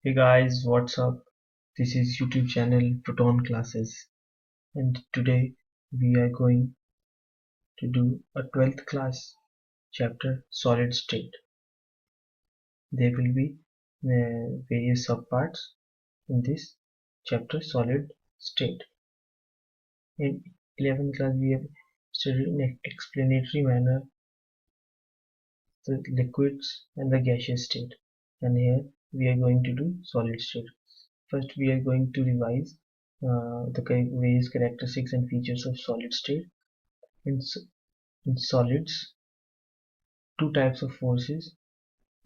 Hey guys, what's up? This is YouTube channel Proton classes, and today we are going to do a 12th class chapter solid state. There will be various subparts in this chapter solid state. In 11th class we have studied in an explanatory manner the liquids and the gaseous state, and here we are going to do solid state. First we are going to revise the various characteristics and features of solid state. In, in solids, two types of forces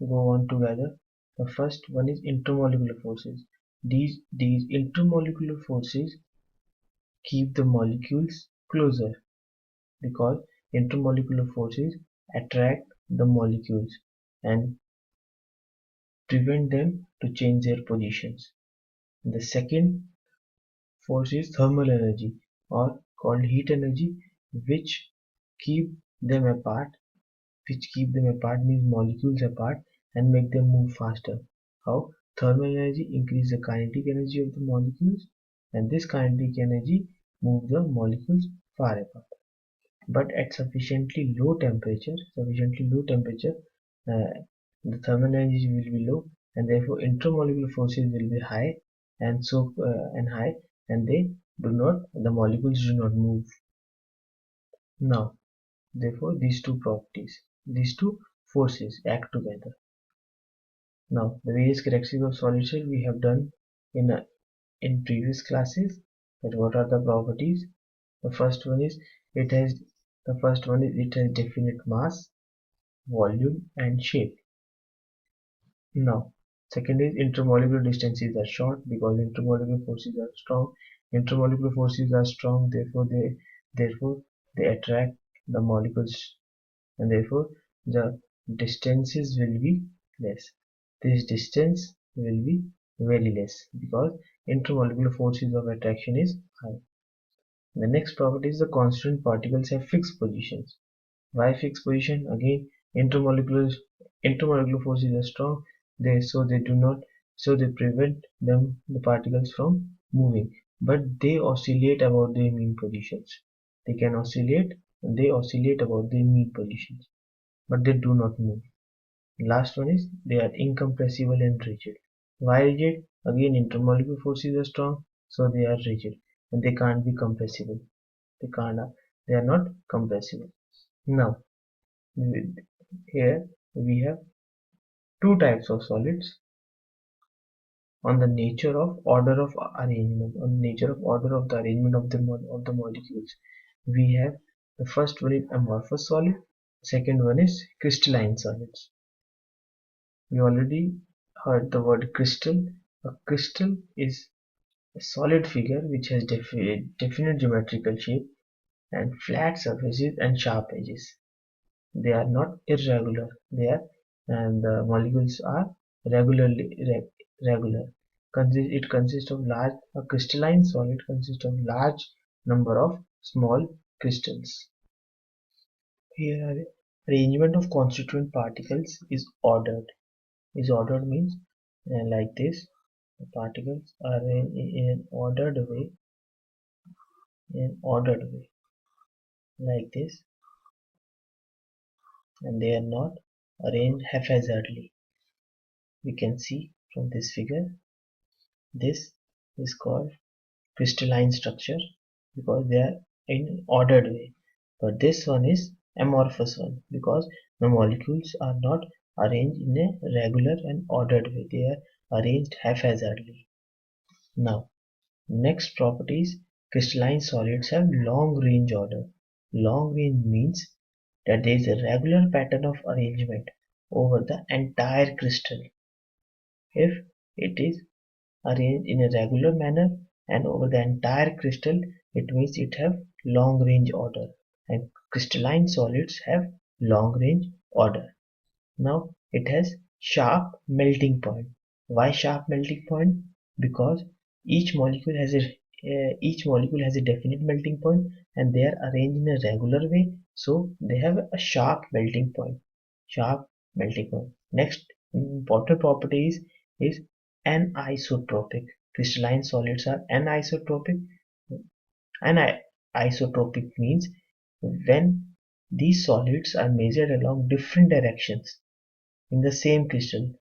go on together. The first one is intermolecular forces. These intermolecular forces keep the molecules closer because intermolecular forces attract the molecules and prevent them to change their positions. The second force is thermal energy or called heat energy, which keep them apart means molecules apart and make them move faster. How? Thermal energy increase the kinetic energy of the molecules, and this kinetic energy move the molecules far apart. But at sufficiently low temperature, uh, the thermal energy will be low, and therefore intermolecular forces will be high, and the molecules do not move. Now, therefore, these two forces act together. Now, the various characteristics of solid state we have done in previous classes. But what are the properties? The first one is it has definite mass, volume, and shape. Now, second is intermolecular distances are short because intermolecular forces are strong. Therefore they attract the molecules, and therefore the distances will be less. This distance will be very less because intermolecular forces of attraction is high. The next property is the constant particles have fixed positions. Why fixed position? Again, intermolecular forces are strong. They prevent the particles from moving, but they oscillate about their mean positions. They oscillate about their mean positions, but they do not move. Last one is they are incompressible and rigid. Why rigid? Again, intermolecular forces are strong, so they are rigid and they can't be compressible. They can't. They are not compressible. Now, here we have two types of solids on the nature of order of arrangement, on the nature of order of the arrangement of the molecules. We have the first one is amorphous solid, second one is crystalline solids. We already heard the word crystal. A crystal is a solid figure which has definite geometrical shape and flat surfaces and sharp edges. They are not irregular. And the molecules are regular. It consists of a crystalline solid consists of large number of small crystals. Here, arrangement of constituent particles is ordered. Is ordered means like this. The particles are in an ordered way, like this, and they are not arranged haphazardly. We can see from this figure. This is called crystalline structure because they are in ordered way, but this one is amorphous one because the molecules are not arranged in a regular and ordered way. They are arranged haphazardly. Now, next properties, crystalline solids have long range order. Long range means that there is a regular pattern of arrangement over the entire crystal. If it is arranged in a regular manner and over the entire crystal, it means it have long range order, and crystalline solids have long range order. Now it has sharp melting point. Why sharp melting point? Because each molecule has a definite melting point and they are arranged in a regular way, so they have a sharp melting point. Next important property is anisotropic. Crystalline solids are anisotropic. Anisotropic means when these solids are measured along different directions in the same crystal.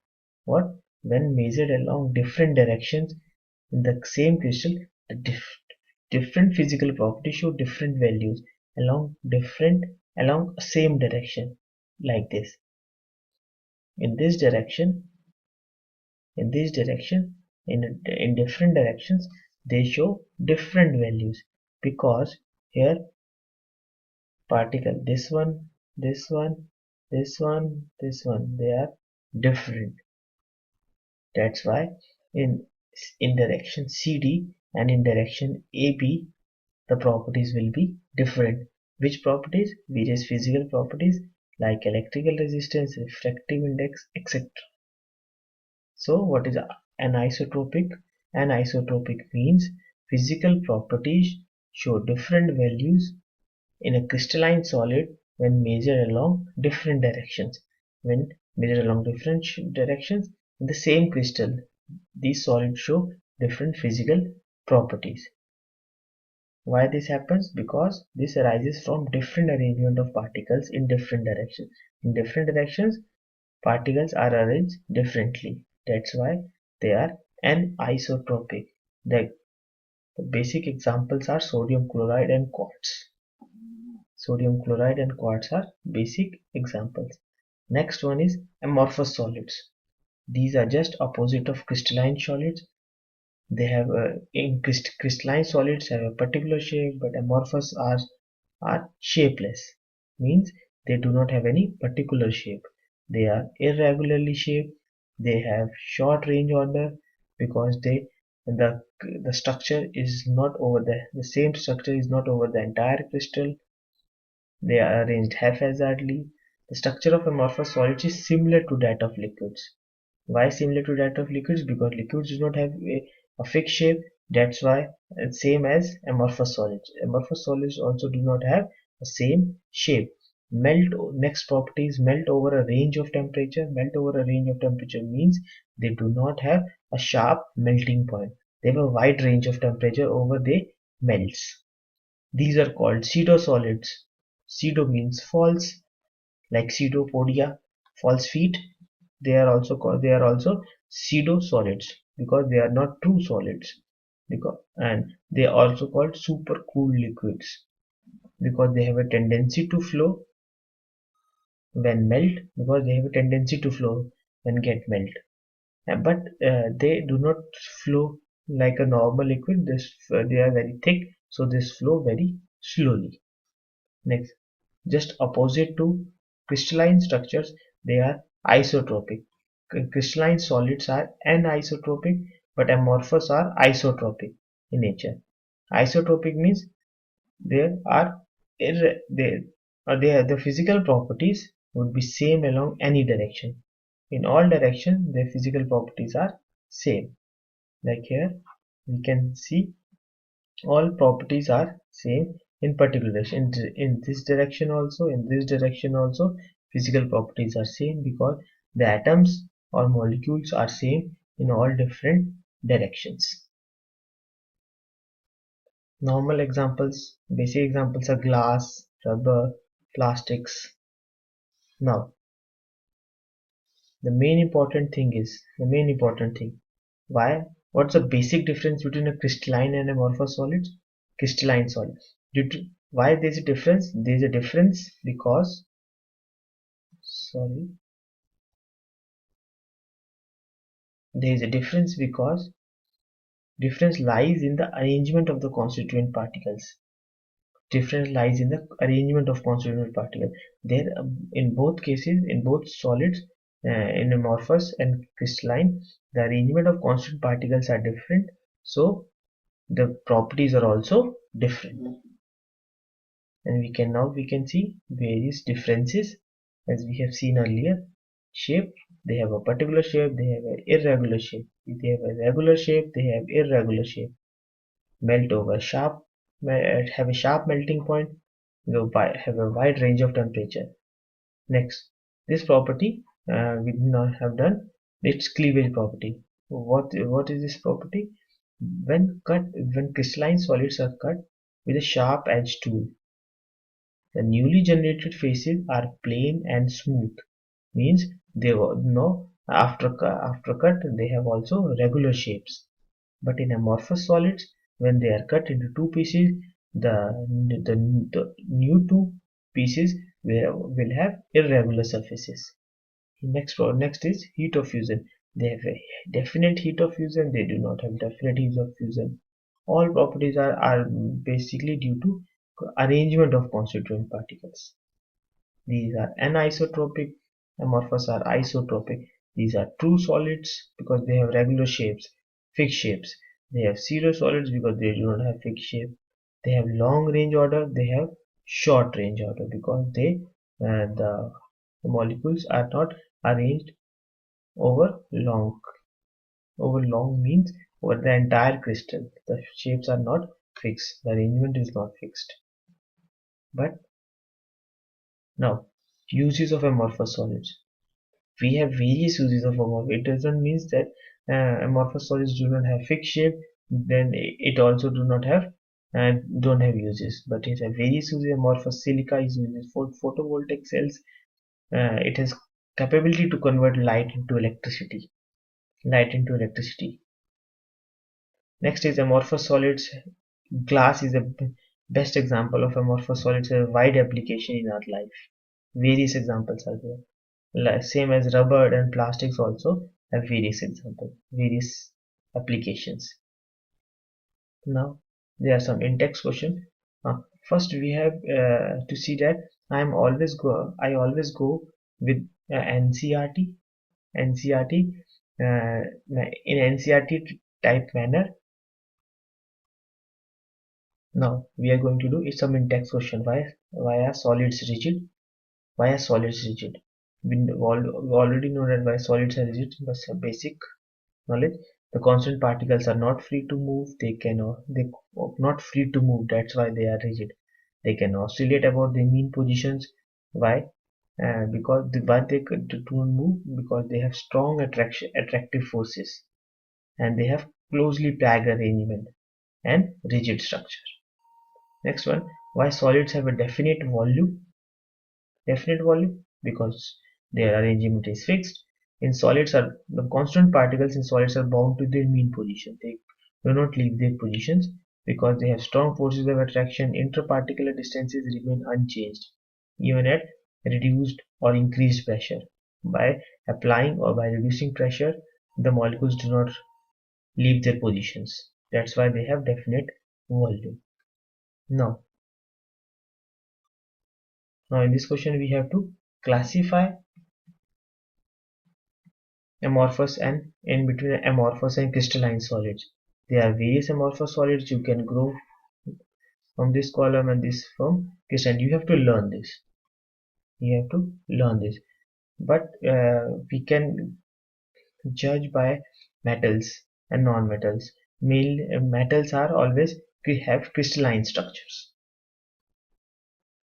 What? When measured along different directions in the same crystal, the different physical properties show different values along same direction, like this. In this direction, in this direction, in different directions, they show different values because here particle, this one, they are different. That's why in direction CD and in direction AB the properties will be different. Which properties? Various physical properties like electrical resistance, refractive index, etc. So what is anisotropic? Anisotropic means physical properties show different values in a crystalline solid when measured along different directions. When measured along different directions in the same crystal, these solids show different physical properties. Why this happens? Because this arises from different arrangement of particles in different directions. In different directions, particles are arranged differently. That's why they are anisotropic. The basic examples are sodium chloride and quartz. Sodium chloride and quartz are basic examples. Next one is amorphous solids. These are just opposite of crystalline solids. They have crystalline solids have a particular shape, but amorphous are shapeless. Means they do not have any particular shape. They are irregularly shaped. They have short range order because the structure is not over the same structure is not over the entire crystal. They are arranged haphazardly. The structure of amorphous solids is similar to that of liquids. Why similar to that of liquids? Because liquids do not have a fixed shape. That's why it's same as amorphous solids. Amorphous solids also do not have the same shape. Next property is melt over a range of temperature. Melt over a range of temperature means they do not have a sharp melting point. They have a wide range of temperature over they melts. These are called pseudosolids. Pseudo means false, like pseudopodia, false feet. They are also pseudo solids because they are not true solids. And they are also called supercooled liquids because they have a tendency to flow when melt, because they have a tendency to flow when get melt. But they do not flow like a normal liquid. They are very thick, so this flow very slowly. Next, just opposite to crystalline structures, they are isotropic. Crystalline solids are anisotropic, but amorphous are isotropic in nature. Isotropic means there are the physical properties would be same along any direction. In all direction, their physical properties are same. Like here, we can see all properties are same in particular direction. In this direction also, in this direction also, physical properties are same because the atoms or molecules are same in all different directions. Normal examples, basic examples are glass, rubber, plastics. Now, the main important thing. Why? What's the basic difference between a crystalline and amorphous solid? Crystalline solid. Why there's a difference? There's a difference because, sorry, there is a difference because difference lies in the arrangement of the constituent particles. Difference lies in the arrangement of constituent particles. There, in both cases, in both solids, in amorphous and crystalline, the arrangement of constituent particles are different. So the properties are also different. And we can see various differences as we have seen earlier. Shape, they have a particular shape, they have an irregular shape. If they have a regular shape, they have irregular shape. Melt over sharp, have a sharp melting point, have a wide range of temperature. Next, this property we did not have done its cleavage property. What is this property? When crystalline solids are cut with a sharp edge tool, the newly generated faces are plain and smooth. Means they were no after cut they have also regular shapes. But in amorphous solids, when they are cut into two pieces, the new two pieces will have irregular surfaces. Next is heat of fusion. They have a definite heat of fusion. They do not have definite heat of fusion. All properties are basically due to arrangement of constituent particles. These are anisotropic. Amorphous are isotropic. These are true solids because they have regular shapes, fixed shapes. They have pseudo solids because they do not have fixed shape. They have long range order. They have short range order because the molecules are not arranged over long. Over long means over the entire crystal. The shapes are not fixed. The arrangement is not fixed. But now, uses of amorphous solids. We have various uses of amorphous. It doesn't mean that amorphous solids do not have fixed shape. Then it also do not have don't have uses. But it has various uses. Amorphous silica is used for photovoltaic cells. It has capability to convert light into electricity. Light into electricity. Next is amorphous solids. Glass is the best example of amorphous solids. A wide application in our life. Various examples are there. Same as rubber and plastics also have various examples, various applications. Now there are some in-text questions. First we have to see that I always go with NCRT. NCRT in NCRT type manner. Now we are going to do is some in-text question. Why are solids rigid? Why are solids rigid? We already know that why solids are rigid, but some basic knowledge. The constant particles are not free to move. They not free to move. That's why they are rigid. They can oscillate about their mean positions. Why? Because why they don't move? Because they have strong attractive forces, and they have closely packed arrangement and rigid structure. Next one, why solids have a definite volume? Definite volume because their arrangement is fixed. In solids are the constant particles in solids are bound to their mean position. They do not leave their positions because they have strong forces of attraction. Interparticular distances remain unchanged even at reduced or increased pressure. By applying or by reducing pressure, the molecules do not leave their positions. That's why they have definite volume. Now, now in this question we have to classify amorphous and in between amorphous and crystalline solids. There are various amorphous solids you can grow from this column and this from crystalline. You have to learn this. You have to learn this. But we can judge by metals and non-metals. Metals are always have crystalline structures.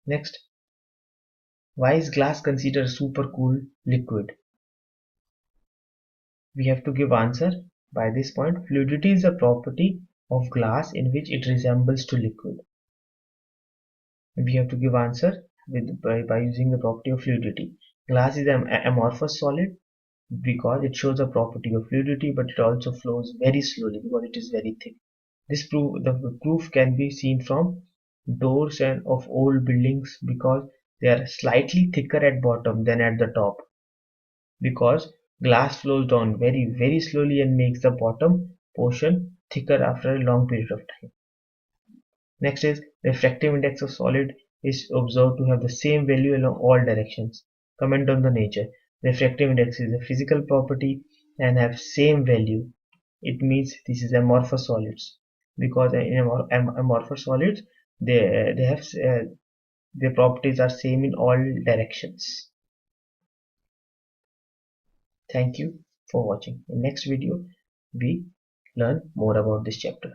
Next, why is glass considered a supercooled liquid? We have to give answer by this point. Fluidity is a property of glass in which it resembles to liquid. We have to give answer by using the property of fluidity. Glass is an amorphous solid because it shows a property of fluidity, but it also flows very slowly because it is very thick. The proof can be seen from doors and of old buildings because they are slightly thicker at bottom than at the top, because glass flows down very slowly and makes the bottom portion thicker after a long period of time. Next is refractive index of solid is observed to have the same value along all directions. Comment on the nature. Refractive index is a physical property and have same value. It means this is amorphous solids because in amorphous solids they have their properties are same in all directions. Thank you for watching. In next video we learn more about this chapter.